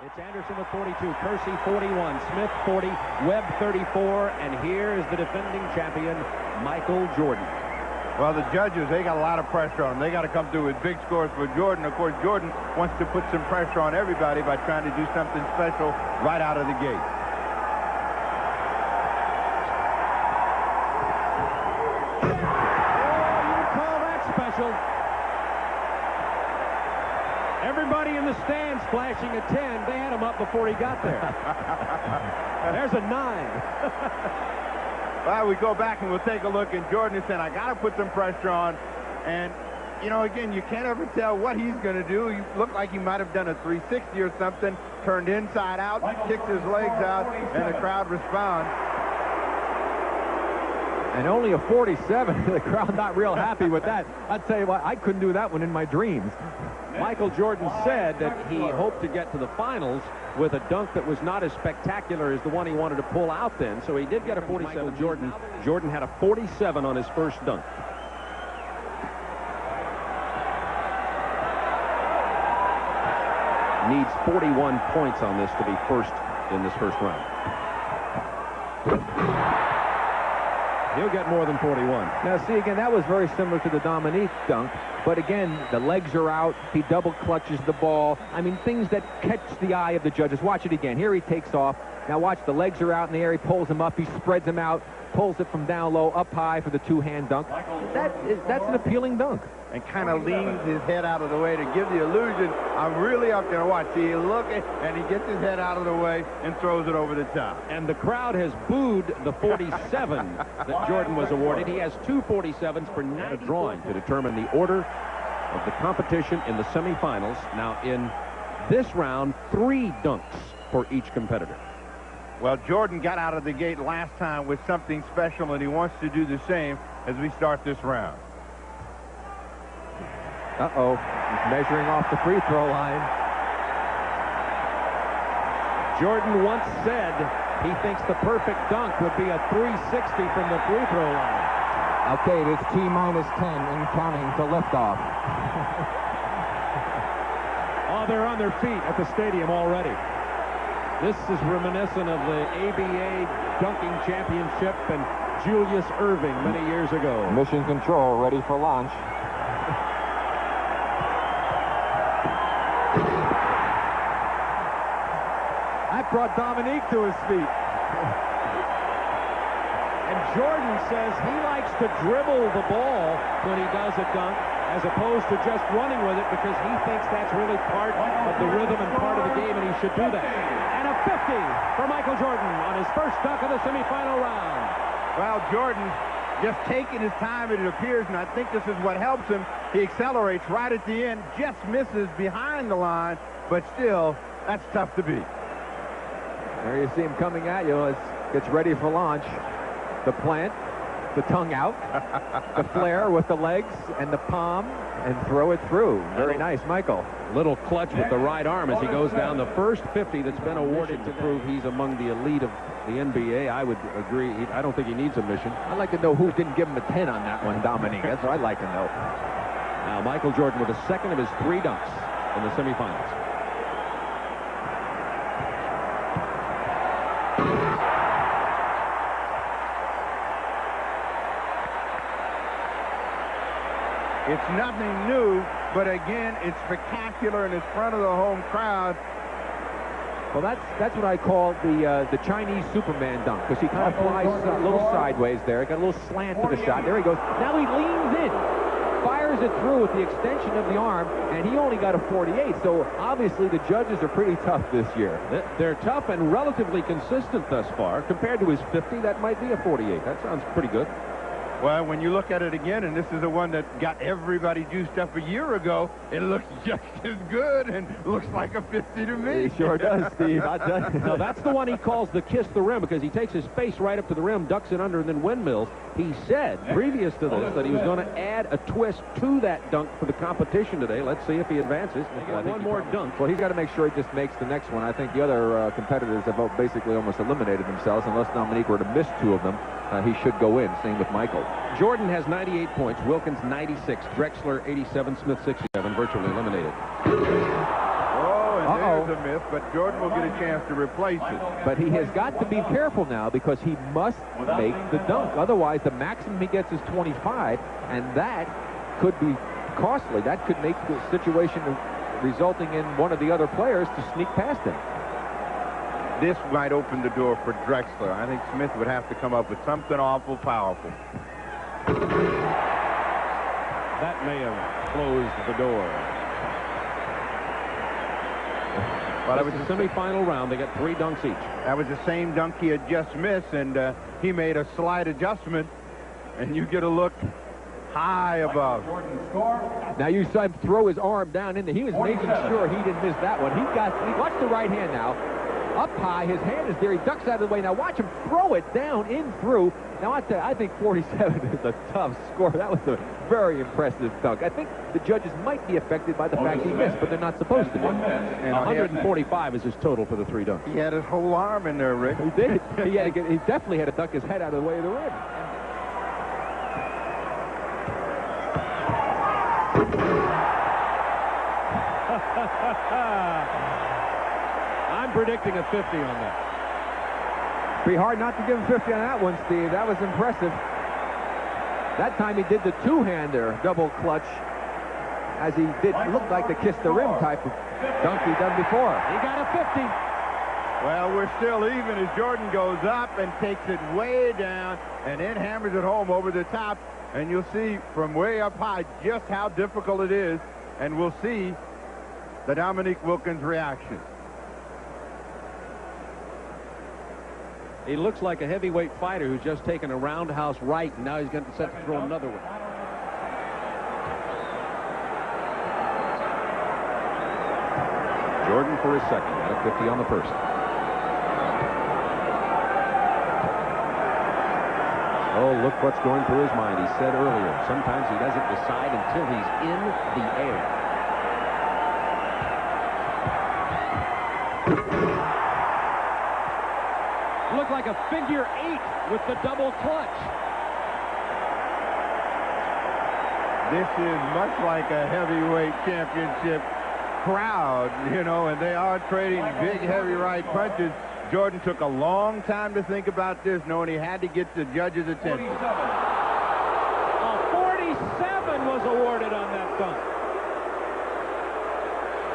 It's Anderson with 42, Kersey 41, Smith 40, Webb 34, and here is the defending champion, Michael Jordan. Well, the judges, they got a lot of pressure on them. They got to come through with big scores for Jordan. Of course, Jordan wants to put some pressure on everybody by trying to do something special right out of the gate. Oh, you call that special. Everybody in the stands flashing a 10. They had him up before he got there. There's a 9. Well, we go back and we'll take a look, and Jordan said, I got to put some pressure on. And, you know, again, you can't ever tell what he's going to do. He looked like he might have done a 360 or something, turned inside out, kicked his legs out, and the crowd responds. And only a 47. The crowd not real happy with that. I'd tell you what, I couldn't do that one in my dreams. Michael Jordan said that he hoped to get to the finals with a dunk that was not as spectacular as the one he wanted to pull out then. So he did get a 47. Jordan had a 47 on his first dunk. Needs 41 points on this to be first in this first round. He'll get more than 41. Now, see, again, that was very similar to the Dominique dunk. But, again, the legs are out. He double clutches the ball. I mean, things that catch the eye of the judges. Watch it again. Here he takes off. Now, watch, the legs are out in the air. He pulls them up. He spreads them out, pulls it from down low, up high for the two-hand dunk. That's an appealing dunk. And kind of leans his head out of the way to give the illusion, I'm really up there. Watch, see, look, and he gets his head out of the way and throws it over the top. And the crowd has booed the 47 that Jordan was awarded. He has two 47s for 9 drawing to determine the order of the competition in the semifinals. Now, in this round, 3 dunks for each competitor. Well, Jordan got out of the gate last time with something special, and he wants to do the same as we start this round. Uh-oh, he's measuring off the free throw line. Jordan once said he thinks the perfect dunk would be a 360 from the free throw line. Okay, it is T-minus 10 and counting to liftoff. Oh, they're on their feet at the stadium already. This is reminiscent of the ABA dunking championship and Julius Erving many years ago. Mission control, ready for launch. That brought Dominique to his feet. And Jordan says he likes to dribble the ball when he does a dunk as opposed to just running with it because he thinks that's really part of the rhythm and part of the game, and he should do that. And a 50 for Michael Jordan on his first dunk of the semifinal round. Well, Jordan just taking his time, it appears, and I think this is what helps him. He accelerates right at the end, just misses behind the line, but still, that's tough to beat. There you see him coming at you as gets ready for launch. The plant, the tongue out, the flare with the legs and the palm, and throw it through. Very nice, Michael. Little clutch with the right arm as he goes down. The first 50 that's been awarded to prove he's among the elite of the NBA. I would agree. I don't think he needs a mission. I'd like to know who didn't give him a 10 on that one, Dominique. That's what I'd like to know. Now, Michael Jordan with the second of his 3 dunks in the semifinals. It's nothing new, but again, it's spectacular and it's front of the home crowd. Well, that's what I call the Chinese Superman dunk, because he kind of flies a little sideways there. Got a little slant to the shot. There he goes. Now he leans in, fires it through with the extension of the arm, and he only got a 48. So obviously the judges are pretty tough this year. They're tough and relatively consistent thus far. Compared to his 50, that might be a 48. That sounds pretty good. Well, when you look at it again, and this is the one that got everybody juiced up a year ago, it looks just as good and looks like a 50 to me. It sure does, Steve. I tell you. No, that's the one he calls the kiss the rim because he takes his face right up to the rim, ducks it under, and then windmills. He said previous to this that he was going to add a twist to that dunk for the competition today. Let's see if he advances. One more dunk. Well, he's got to make sure he just makes the next one. I think the other competitors have basically almost eliminated themselves. Unless Dominique were to miss 2 of them, he should go in. Same with Michael. Jordan has 98 points, Wilkins 96, Drexler 87, Smith 67, virtually eliminated. Oh, and a miss, but Jordan will get a chance to replace it. But he has got to be careful now because he must make the dunk. Otherwise, the maximum he gets is 25, and that could be costly. That could make the situation resulting in one of the other players to sneak past him. This might open the door for Drexler. I think Smith would have to come up with something awful powerful. That may have closed the door. Well, that was the semifinal round. They got 3 dunks each. That was the same dunk he had just missed, and he made a slight adjustment, and you get a look high above. Now you saw him throw his arm down in there. He was making sure he didn't miss that one. Watch the right hand now. Up high, his hand is there. He ducks out of the way. Now watch him throw it down in through. Now I think 47 is a tough score. That was a very impressive dunk. I think the judges might be affected by the fact he missed, but they're not supposed to be. And 145 is his total for the 3 dunks. He had his whole arm in there, Rick. He did. He definitely had to duck his head out of the way of the rim. I'm predicting a 50 on that. Be hard not to give him 50 on that one, Steve. That was impressive. That time he did the two-hander double clutch, as he did look like the kiss the rim type of dunk he done before. He got a 50. Well, we're still even as Jordan goes up and takes it way down and then hammers it home over the top. And you'll see from way up high just how difficult it is. And we'll see the Dominique Wilkins reaction. He looks like a heavyweight fighter who's just taken a roundhouse right, and now he's going to set to throw another one. Jordan for his second, at a 50 on the first. Oh, look what's going through his mind. He said earlier, sometimes he doesn't decide until he's in the air. Looked like a figure 8 with the double clutch. This is much like a heavyweight championship crowd, you know, and they are trading big, heavy right punches. Jordan took a long time to think about this, knowing he had to get the judges' attention. A 47 was awarded on that dunk.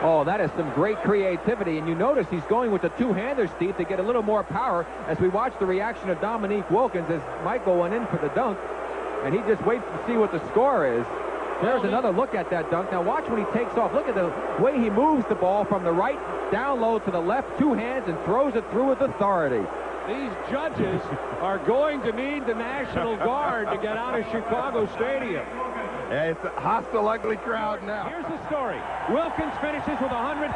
Oh, that is some great creativity, and you notice he's going with the two-hander, Steve, to get a little more power as we watch the reaction of Dominique Wilkins as Michael went in for the dunk, and he just waits to see what the score is. There's another look at that dunk. Now watch when he takes off. Look at the way he moves the ball from the right down low to the left, two hands, and throws it through with authority. These judges are going to need the National Guard to get out of Chicago Stadium. Yeah, it's a hostile, ugly crowd now. Here's the story. Wilkins finishes with 145.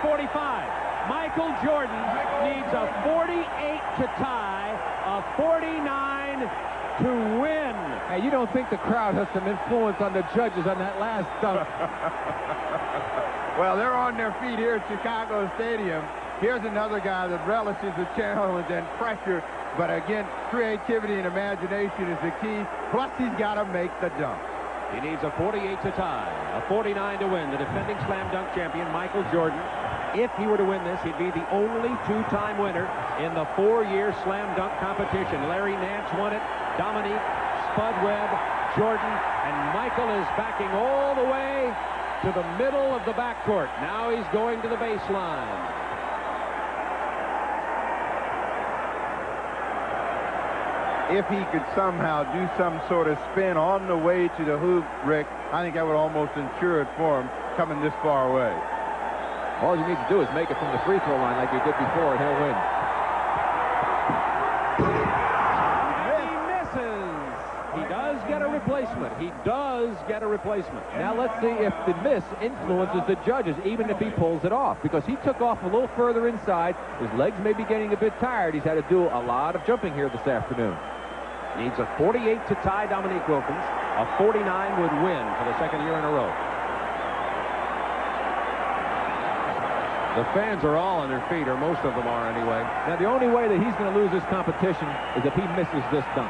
Michael Jordan needs a 48 to tie, a 49 to win. Hey, you don't think the crowd has some influence on the judges on that last dunk? Well, they're on their feet here at Chicago Stadium. Here's another guy that relishes the challenge and pressure, but again, creativity and imagination is the key. Plus, he's got to make the dunk. He needs a 48 to tie, a 49 to win. The defending slam dunk champion, Michael Jordan. If he were to win this, he'd be the only two-time winner in the 4-year slam dunk competition. Larry Nance won it, Dominique, Spud Webb, Jordan, and Michael is backing all the way to the middle of the backcourt. Now he's going to the baseline. If he could somehow do some sort of spin on the way to the hoop, Rick, I think that would almost ensure it for him coming this far away. All you need to do is make it from the free throw line like you did before, and he'll win. And he misses. He does get a replacement. He does get a replacement. Now let's see if the miss influences the judges, even if he pulls it off, because he took off a little further inside. His legs may be getting a bit tired. He's had to do a lot of jumping here this afternoon. Needs a 48 to tie Dominique Wilkins. A 49 would win for the second year in a row. The fans are all on their feet, or most of them are anyway. Now the only way that he's going to lose this competition is if he misses this dunk.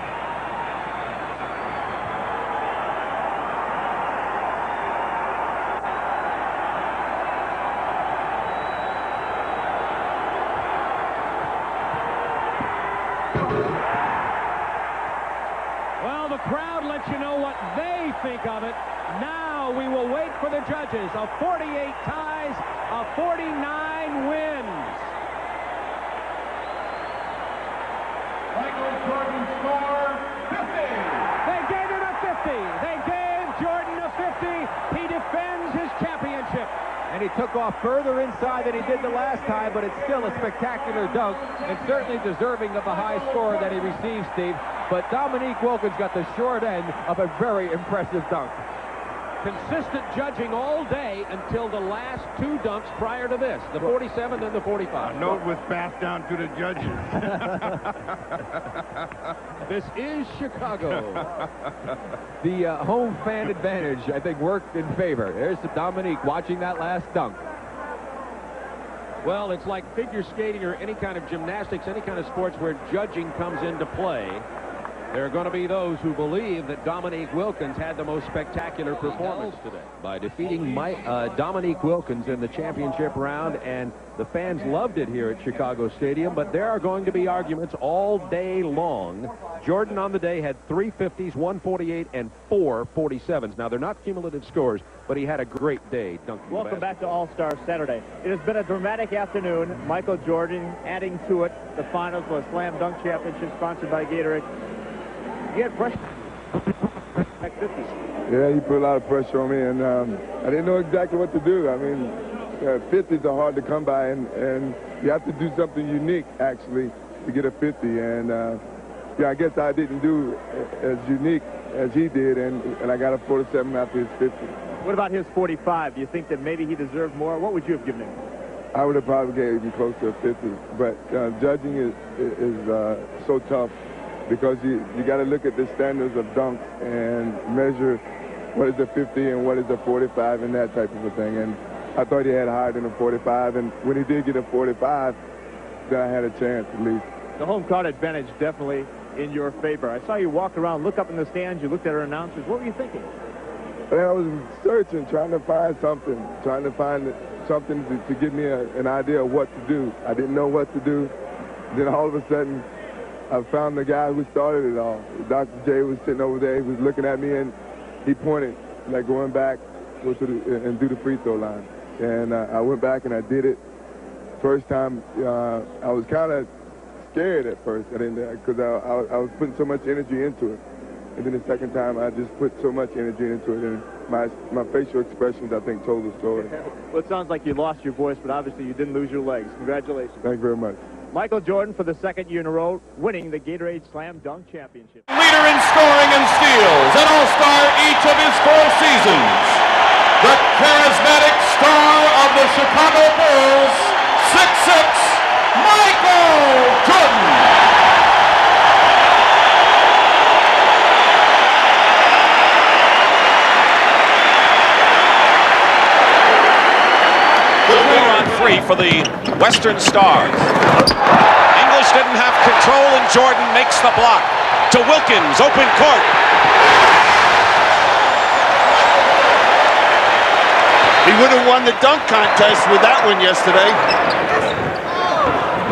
Well, the crowd lets you know what they think of it. Now we will wait for the judges. A 48 ties, a 49 wins. Michael Jordan score 50. They gave him a 50. They gave Jordan a 50. He defends his championship. And he took off further inside than he did the last time, but it's still a spectacular dunk and certainly deserving of the high score that he received, Steve. But Dominique Wilkins got the short end of a very impressive dunk. Consistent judging all day until the last two dunks prior to this, the 47 and the 45. A note was passed down to the judges. This is Chicago. The home fan advantage, I think, worked in favor. There's Dominique watching that last dunk. Well, it's like figure skating or any kind of gymnastics, any kind of sports where judging comes into play. There are going to be those who believe that Dominique Wilkins had the most spectacular performance today by defeating Dominique Wilkins in the championship round, and the fans loved it here at Chicago Stadium, but there are going to be arguments all day long. Jordan on the day had 3 50s, 148, and 4 47s. Now, they're not cumulative scores, but he had a great day dunking. Welcome back to All-Star Saturday. It has been a dramatic afternoon. Michael Jordan adding to it the finals of a Slam Dunk Championship sponsored by Gatorade. He had pressure. Yeah, he put a lot of pressure on me, and I didn't know exactly what to do. I mean, 50s are hard to come by, and you have to do something unique, actually, to get a 50. And, yeah, I guess I didn't do as unique as he did, and I got a 47 after his 50. What about his 45? Do you think that maybe he deserved more? What would you have given him? I would have probably gave him close to a 50, but judging is so tough, because you got to look at the standards of dunks and measure what is a 50 and what is a 45 and that type of a thing. And I thought he had higher than a 45, and when he did get a 45, then I had a chance at least. The home crowd advantage definitely in your favor. I saw you walk around, look up in the stands, you looked at our announcers. What were you thinking? I was searching, trying to find something to give me an idea of what to do. I didn't know what to do. Then all of a sudden, I found the guy who started it all. Dr. J was sitting over there. He was looking at me, and he pointed, like, going back, go to and do the free throw line. And I went back, and I did it. First time, I was kind of scared at first. I didn't, because I was putting so much energy into it. And then the second time, I just put so much energy into it, and my facial expressions, I think, told the story. Well, it sounds like you lost your voice, but obviously you didn't lose your legs. Congratulations. Thank you very much. Michael Jordan, for the second year in a row, winning the Gatorade Slam Dunk Championship. Leader in scoring and steals, an all-star each of his 4 seasons. The charismatic star of the Chicago Bulls, 6'6", Michael Jordan. Free for the Western Stars. English didn't have control, and Jordan makes the block to Wilkins, open court. He would have won the dunk contest with that one yesterday.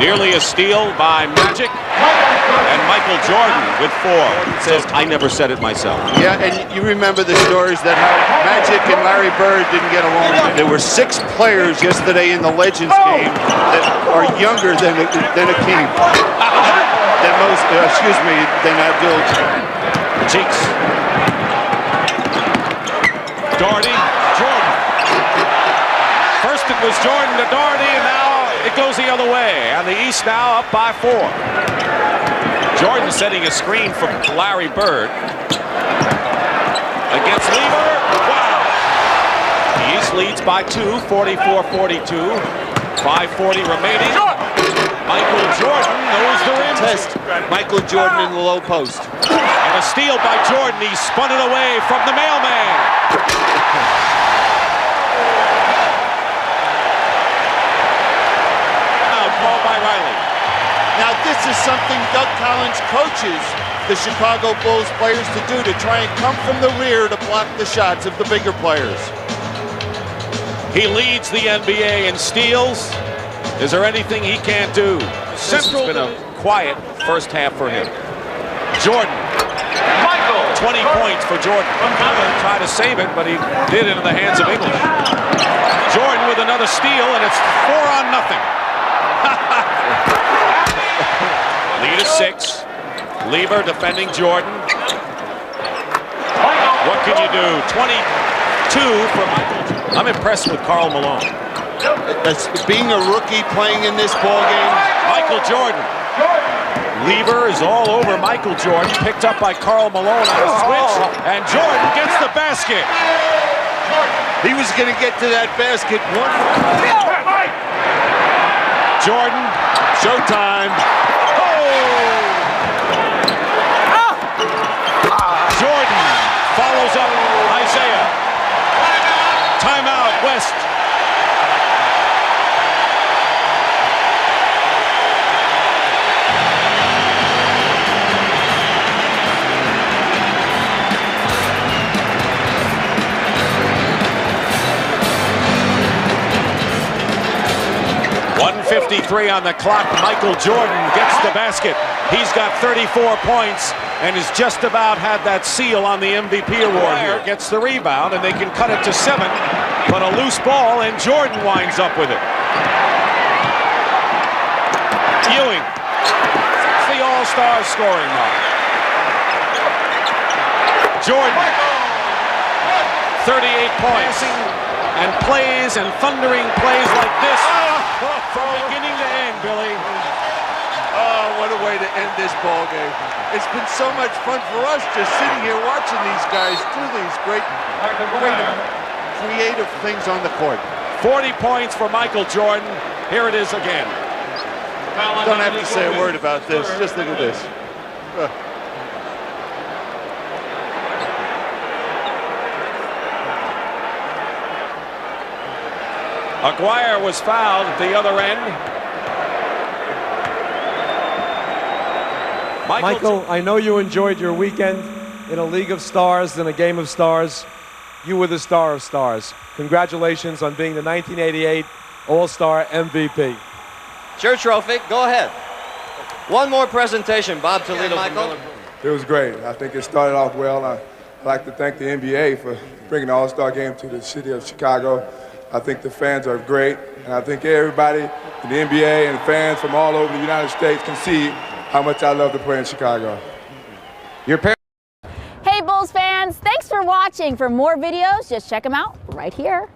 Nearly a steal by Magic, and Michael Jordan with 4. Says, I never said it myself. Yeah, and you remember the stories that how Magic and Larry Bird didn't get along. There were 6 players yesterday in the Legends game that are younger than Akeem. Than Abdul. Cheeks. Doherty, Jordan. First it was Jordan to Doherty, and now it goes the other way. And the East now up by 4. Jordan setting a screen from Larry Bird. Against Lever. Wow. The East leads by 2, 44-42. 5:40 remaining. Michael Jordan knows the rim. Test Michael Jordan in the low post. And a steal by Jordan. He spun it away from the mailman. Now called by Riley. Now this is something Doug Collins coaches the Chicago Bulls players to do, to try and come from the rear to block the shots of the bigger players. He leads the NBA in steals. Is there anything he can't do? Central. quiet first half for him. Jordan. 20 points for Jordan. Tried to save it, but he did into the hands of English. Jordan with another steal, and it's 4-0. Lead is 6. Lever defending Jordan. What can you do? 22 for Michael. I'm impressed with Karl Malone. That's being a rookie playing in this ball game. Michael Jordan. Lever is all over Michael Jordan, picked up by Karl Malone on a switch, and Jordan gets the basket. He was going to get to that basket. Jordan, showtime. Jordan follows up Isaiah. Timeout, West. .53 on the clock. Michael Jordan gets the basket. He's got 34 points and has just about had that seal on the MVP award here. Gets the rebound, and they can cut it to 7, but a loose ball, and Jordan winds up with it. Ewing. It's the all-star scoring mark. Jordan. 38 points. And plays and thundering plays like this from beginning to end, Billy. Oh, what a way to end this ball game. It's been so much fun for us just sitting here watching these guys do these great creative things on the court. 40 points for Michael Jordan. Here it is again. Don't have to say a word about this. Just look at this. Aguirre was fouled at the other end. Michael, I know you enjoyed your weekend in a League of Stars and a Game of Stars. You were the star of stars. Congratulations on being the 1988 All-Star MVP. It's your trophy. Go ahead. One more presentation, Bob Toledo. Michael. It was great. I think it started off well. I'd like to thank the NBA for bringing the All-Star game to the city of Chicago. I think the fans are great, and I think everybody in the NBA and fans from all over the United States can see how much I love to play in Chicago. Your parents. Hey Bulls fans, thanks for watching. For more videos, just check them out right here.